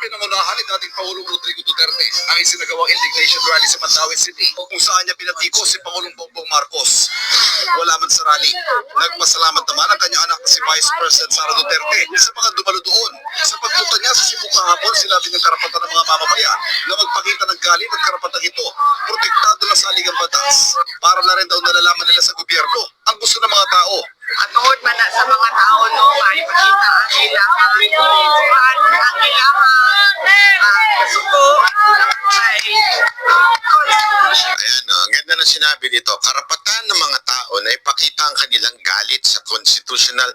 Pinangunahan ni dating Pangulong Rodrigo Duterte ang isinagawang indignation rally sa Mandaue City kung saan niya pinatiko si Pangulong Bongbong Marcos. Wala man sa rally. Nagpasalamat naman ang kanyang anak si Vice President Sara Duterte sa mga dumalo doon. Sa pagpunta niya sa Cebu kahapon, sinabi ng karapatan ng mga mamamayan na magpakita ng galing at karapatan ito, protektado na sa aligang batas. Para na rin daw nalalaman nila sa gobyerno ang gusto ng mga tao. At tungod man na sa mga tao no, maipakita ang ilang kalimutan, ang ilang kasuko, ay constitution. Ayan, ang ganda na sinabi dito, karapatan ng mga tao na ipakita ang kanilang galit sa constitutional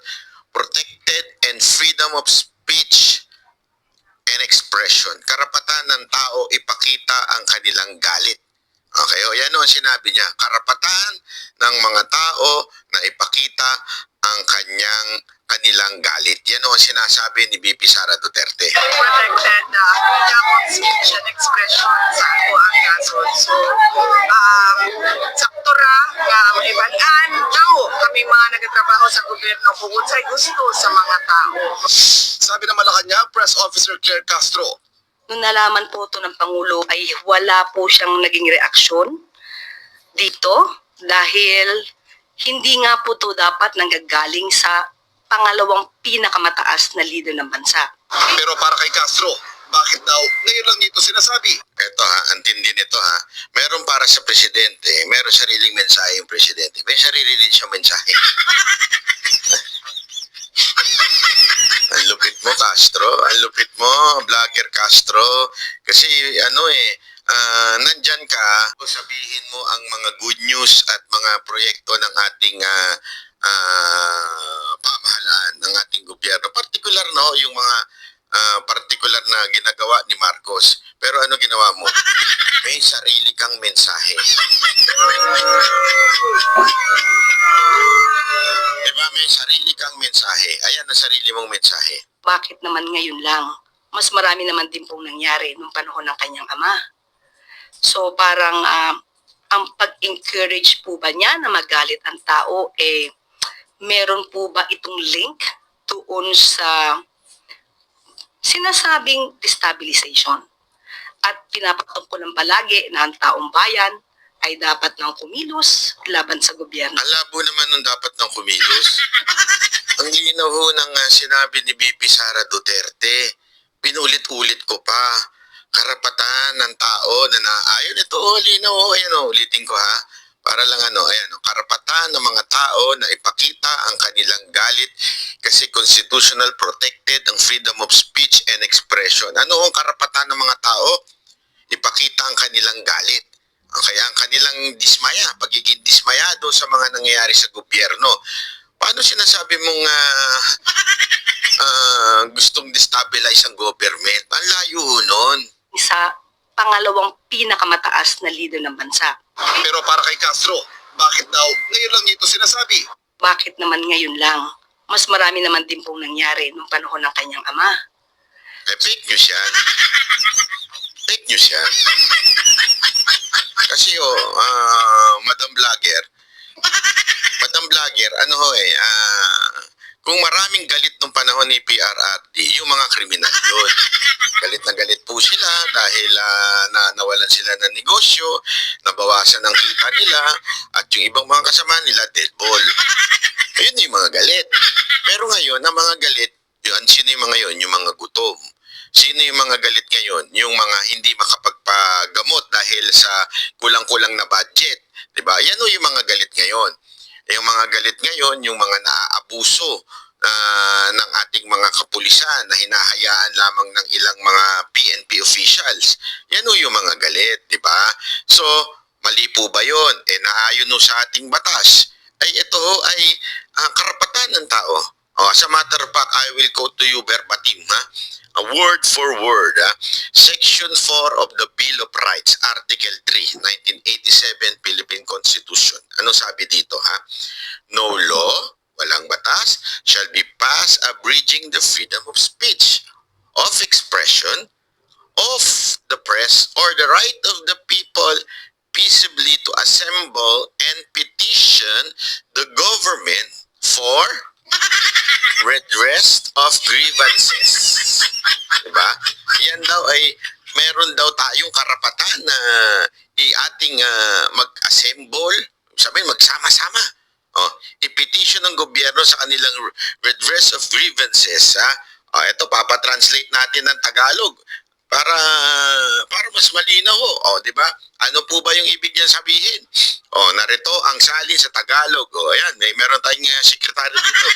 protected and freedom of speech and expression. Karapatan ng tao ipakita ang kanilang galit. Okay, o yan ang sinabi niya, karapatan ng mga tao na ipakita ang kanilang galit. Yan ang sinasabi ni VP Sara Duterte. Protected na freedom of speech and expression sa ako ang gasod. So, sakto ra nga maibalian kamo kami mga nagatrabaho sa gobyerno kung unsay gusto sa mga tao. Sabi ng Malacanang Press Officer Claire Castro, Nung nalaman po ito ng Pangulo ay wala po siyang naging reaksyon dito dahil hindi nga po ito dapat nanggagaling sa pangalawang pinakamataas na leader ng bansa. pero para kay Castro, bakit daw ngayon lang ito sinasabi? Ito ha, antindi nito ha. Meron para sa presidente, meron sariling mensahe yung presidente. May sarili din siyang mensahe. Ang lupit mo, Castro. Ang lupit mo, vlogger Castro. Kasi nandyan ka, sabihin mo ang mga good news at mga proyekto ng ating pamahalaan, ng ating gobyerno. Particular yung mga particular na ginagawa ni Marcos. Pero ano ginawa mo? May sarili kang mensahe. Diba? May sarili kang mensahe. Ayan ang sarili mong mensahe. Bakit naman ngayon lang? Mas marami naman din pong nangyari nung panahon ng kanyang ama. So parang ang pag-encourage po ba niya na magalit ang tao, meron po ba itong link doon sa sinasabing destabilization? At pinapatungkulan palagi na ang taong bayan ay dapat nang kumilos laban sa gobyerno. Ang labo naman nung dapat ng kumilos. Ang linaw ho ng sinabi ni VP Sara Duterte, pinulit-ulit ko pa, karapatan ng tao na naayon. Ito linaw ayan ulitin ko ha. Para lang ayan karapatan ng mga tao na ipakita ang kanilang galit kasi constitutional protected ang freedom of speech and expression. Ano ang karapatan ng mga tao? Ipakita ang kanilang galit. Kaya ang kanilang dismaya, pagiging dismayado sa mga nangyayari sa gobyerno. Paano sinasabi mong gustong destabilize ang government? Ang layo nun. Sa pangalawang pinakamataas na leader ng bansa. Pero para kay Castro, bakit daw ngayon lang ito sinasabi? Bakit naman ngayon lang? Mas marami naman din pong nangyari nung panahon ng kanyang ama. Fake news yan. Fake news yan. Kasi Madam Vlogger, kung maraming galit nung panahon ni PRRD, yung mga kriminal doon. Galit na galit po sila dahil nawalan sila ng negosyo, nabawasan ang kita nila, at yung ibang mga kasama nila, dead ball. Ayun yung mga galit. Pero ngayon, ang mga galit, sino yung mga yun? Yung mga gutom. Sino yung mga galit ngayon? Yung mga hindi makapagpagamot dahil sa kulang-kulang na budget. Diba? Yan yung mga galit ngayon. Yung mga galit ngayon, yung mga naaabuso ng ating mga kapulisan na hinahayaan lamang ng ilang mga PNP officials. Yan yung mga galit, di ba? So, mali po ba yun? Naayon sa ating batas. Ay ito ay karapatan ng tao. As a matter of fact, I will quote to you verbatim, word for word, Section 4 of the Bill of Rights, Article 3, 1987 Philippine Constitution. Ano sabi dito, No law, walang batas, shall be passed abridging the freedom of speech, of expression, of the press, or the right of the people peaceably to assemble and petition the government for redress of grievances. Diba? Yan daw ay meron daw tayong karapatan na ating mag-assemble, sabihin magsama-sama. Oh, i-petition ng gobyerno sa kanilang redress of grievances. Ha? Oh, ito, papatranslate natin ng Tagalog para mas malinaw ho. Oh, di ba? Ano po ba yung ibig niyan sabihin? Oh, narito ang salin sa Tagalog. Oh, ayan, meron tayong sekretary dito.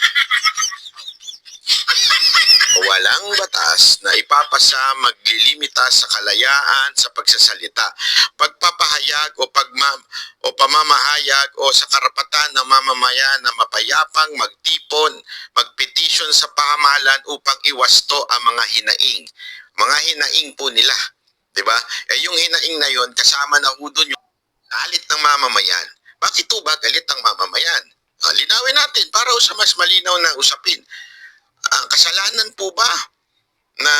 Walang batas na ipapasa maglilimita sa kalayaan sa pagsasalita, pagpapahayag o pamamahayag o sa karapatan ng mamamayan na mapayapang magtipon, magpetisyon sa pamahalaan upang iwasto ang mga hinaing. Mga hinaing po nila, 'di ba? Yung hinaing na 'yon kasama na ho doon yung galit ng mamamayan. Bakit ito ba galit ng mamamayan? Linawin natin para sa mas malinaw na usapin. Kasalanan po ba na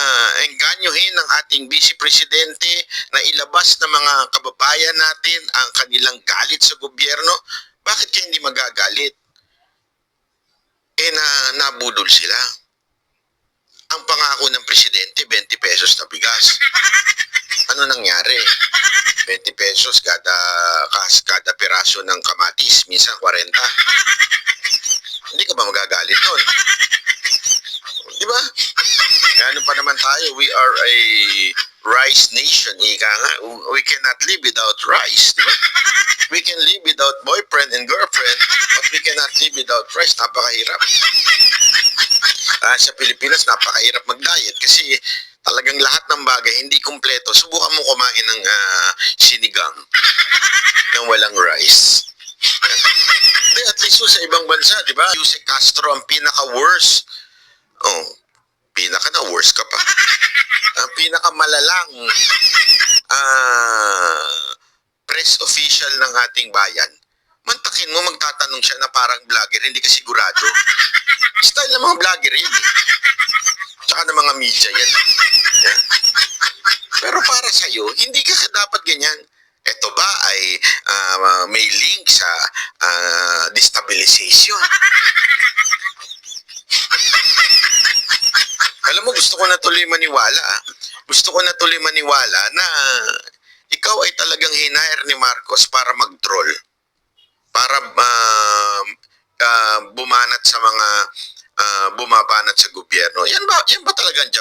engganyohin ng ating Vice Presidente na ilabas ng mga kababayan natin ang kanilang galit sa gobyerno? Bakit kaya hindi magagalit? Nabudol sila. Ang pangako ng Presidente, 20 pesos na bigas. Ano nangyari? 20 pesos kada piraso ng kamatis, minsan 40. Hindi ka ba magagalit nun? Di ba? Ano pa naman tayo? We are a rice nation, ika nga. We cannot live without rice. Di ba? We can live without boyfriend and girlfriend, but we cannot live without rice. Napakahirap. Sa Pilipinas, napakahirap mag-diet kasi talagang lahat ng bagay hindi kumpleto. Subukan mo kumain ng sinigang ng walang rice. At least sa ibang bansa, di ba? Jose Castro ang pinaka-worst. Oh, worst ka pa. Ang pinakamalalang press official ng ating bayan. Mantakin mo, magtatanong siya na parang vlogger, hindi ka sigurado. Style ng mga vlogger yun. Tsaka ng mga media yan. Yeah. Pero para sa'yo, hindi ka dapat ganyan. Ito ba ay may link sa destabilization? Alam mo, gusto ko na tuloy maniwala. Gusto ko na tuloy maniwala na ikaw ay talagang hinire ni Marcos para mag-troll. Para bumanat sa mga bumabanat sa gobyerno. Yan ba talagang job